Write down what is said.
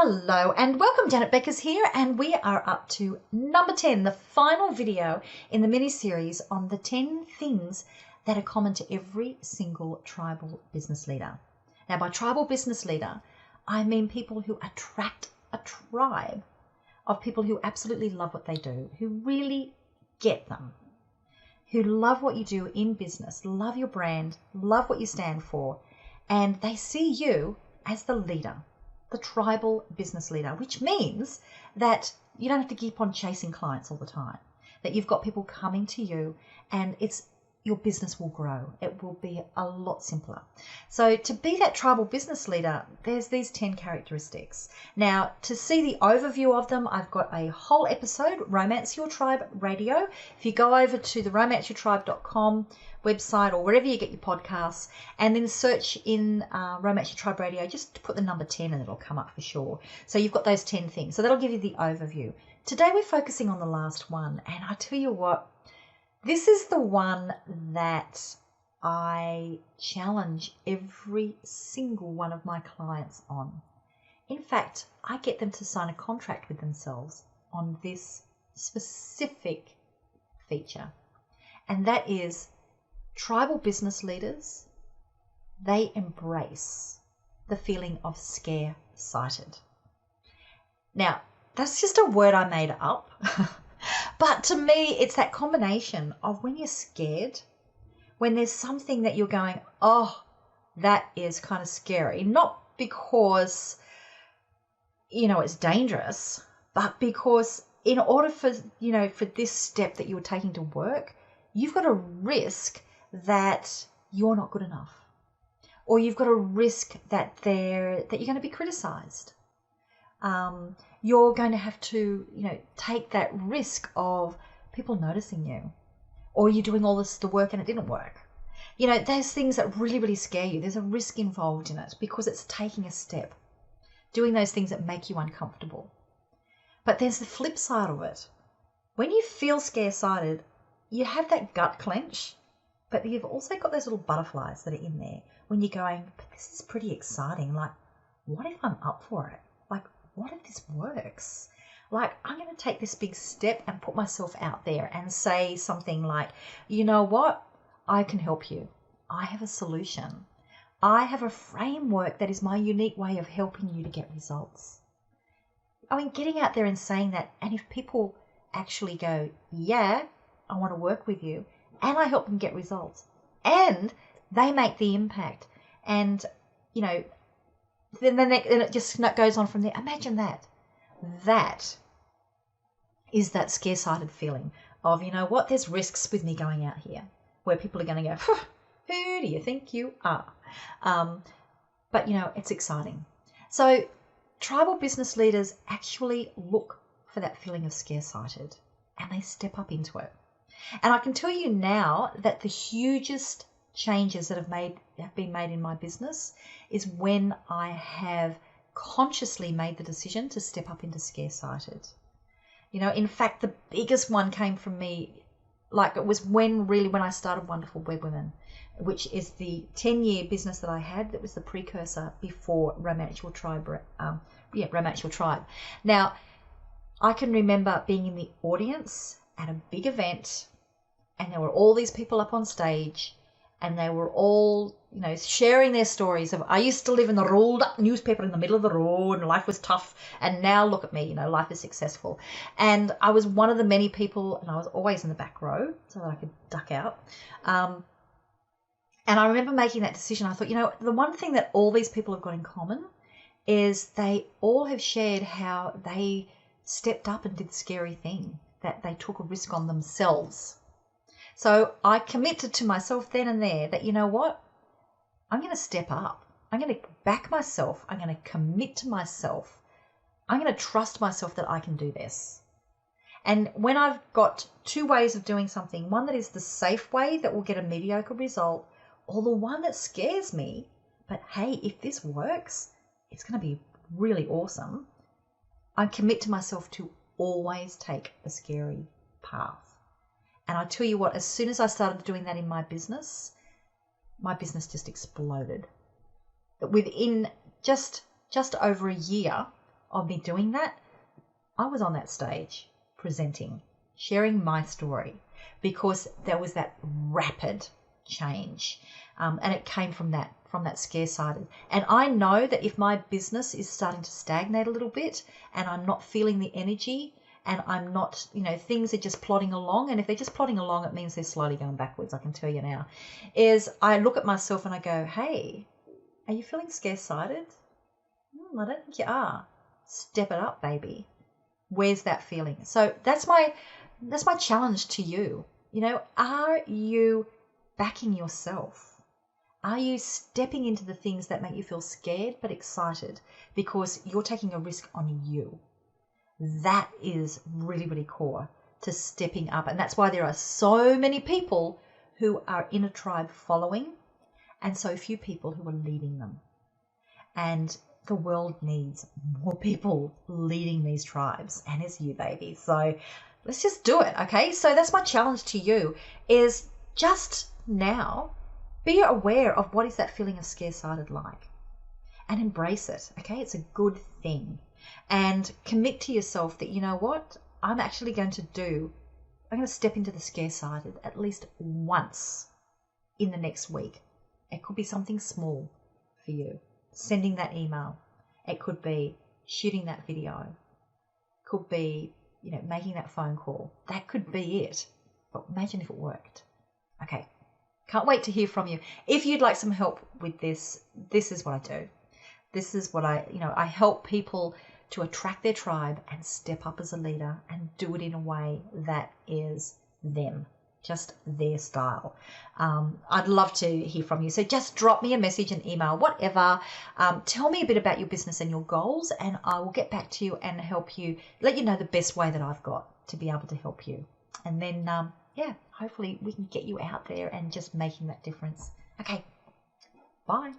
Hello and welcome. Janet Beckers here, and we are up to number 10, the final video in the mini-series on the 10 things that are common to every single tribal business leader. Now, by tribal business leader, I mean people who attract a tribe of people who absolutely love what they do, who really get them, who love what you do in business, love your brand, love what you stand for, and they see you as the leader. The tribal business leader, which means that you don't have to keep on chasing clients all the time, that you've got people coming to you and your business will grow. It will be a lot simpler. So to be that tribal business leader, there's these 10 characteristics. Now, to see the overview of them, I've got a whole episode, Romance Your Tribe Radio. If you go over to the romanceyourtribe.com website or wherever you get your podcasts and then search in Romance Your Tribe Radio, just put the number 10 and it'll come up for sure. So you've got those 10 things. So that'll give you the overview. Today we're focusing on the last one, and I tell you what, this is the one that I challenge every single one of my clients on. In fact, I get them to sign a contract with themselves on this specific feature, and that is tribal business leaders, they embrace the feeling of scare-sighted. Now, that's just a word I made up. But to me, it's that combination of when you're scared, when there's something that you're going, oh, that is kind of scary. Not because, it's dangerous, but because in order for this step that you're taking to work, you've got to risk that you're not good enough. Or you've got to risk that you're going to be criticized. You're going to have to, take that risk of people noticing you, or you're doing all the work and it didn't work. Those things that really, really scare you. There's a risk involved in it because it's taking a step, doing those things that make you uncomfortable. But there's the flip side of it. When you feel scare-sighted, you have that gut clench, but you've also got those little butterflies that are in there when you're going, but this is pretty exciting. Like, what if I'm up for it? Like, what if this works? Like, I'm going to take this big step and put myself out there and say something like, you know what? I can help you. I have a solution. I have a framework that is my unique way of helping you to get results. I mean, getting out there and saying that, and if people actually go, yeah, I want to work with you, and I help them get results, and they make the impact, and, then it just goes on from there. Imagine that. That is that scare-sighted feeling of, there's risks with me going out here where people are going to go, who do you think you are? But, it's exciting. So tribal business leaders actually look for that feeling of scare-sighted and they step up into it. And I can tell you now that the hugest changes that have been made in my business is when I have consciously made the decision to step up into scare-sighted. In fact, the biggest one came from me, it was when I started Wonderful Web Women, which is the 10-year business that I had that was the precursor before Romance Your Tribe. Romance Your Tribe. Now, I can remember being in the audience at a big event, and there were all these people up on stage, and they were all, sharing their stories of, I used to live in the rolled up newspaper in the middle of the road and life was tough. And now look at me, life is successful. And I was one of the many people, and I was always in the back row so that I could duck out. And I remember making that decision. I thought, the one thing that all these people have got in common is they all have shared how they stepped up and did the scary thing, that they took a risk on themselves. So I committed to myself then and there that, I'm going to step up. I'm going to back myself. I'm going to commit to myself. I'm going to trust myself that I can do this. And when I've got two ways of doing something, one that is the safe way that will get a mediocre result, or the one that scares me, but hey, if this works, it's going to be really awesome, I commit to myself to always take a scary path. And I tell you what, as soon as I started doing that in my business just exploded. Within just over a year, of me doing that, I was on that stage presenting, sharing my story, because there was that rapid change, and it came from that scare-sided. And I know that if my business is starting to stagnate a little bit and I'm not feeling the energy and I'm not, things are just plodding along, and if they're just plodding along, it means they're slowly going backwards, I can tell you now, is I look at myself and I go, hey, are you feeling scare-sided? I don't think you are. Step it up, baby. Where's that feeling? So that's my challenge to you. Are you backing yourself? Are you stepping into the things that make you feel scared but excited because you're taking a risk on you? That is really, really core to stepping up. And that's why there are so many people who are in a tribe following and so few people who are leading them. And the world needs more people leading these tribes, and it's you, baby. So let's just do it, okay? So that's my challenge to you, is just now be aware of what is that feeling of scare-sided like and embrace it, okay? It's a good thing. And commit to yourself that, you know what, I'm going to step into the scare-sided at least once in the next week. It could be something small for you. Sending that email. It could be shooting that video. Could be, making that phone call. That could be it. But imagine if it worked. Okay. Can't wait to hear from you. If you'd like some help with this, this is what I do. This is what I help people to attract their tribe and step up as a leader and do it in a way that is them. Just their style. I'd love to hear from you. So just drop me a message, an email, whatever. Tell me a bit about your business and your goals, and I will get back to you and help you, let you know the best way that I've got to be able to help you. And then, hopefully we can get you out there and just making that difference. Okay, bye.